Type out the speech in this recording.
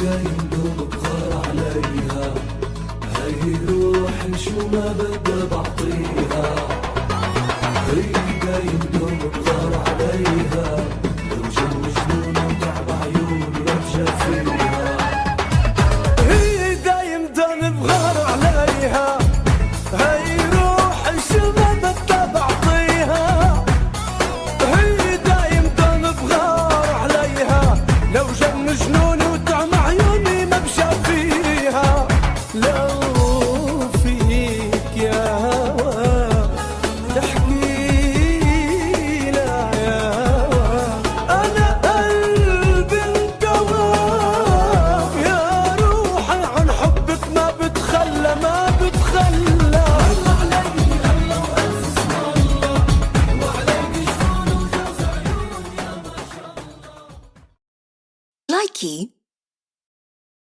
دايم دوب بغار عليها، هي روحي شو ما بدي بعطيها. هي دايم دوب بغار عليها، لو جن جنون وتعب عيوني ابجى فيها. هي دايم دوب بغار عليها، هي روحي شو ما بدي بعطيها. هي دايم دوب بغار عليها، لو جن جنوني وتعب عيوني ما بجى فيها. لو فيك يا هوا تحكي لا يا هوا، أنا قلبي انكوى. يا روحي عن حبك ما بتخلى ما بتخلى. الله عليك الله وألف اسم الله، وعليك جنون وجوز عيون يا ما شاء الله. Likey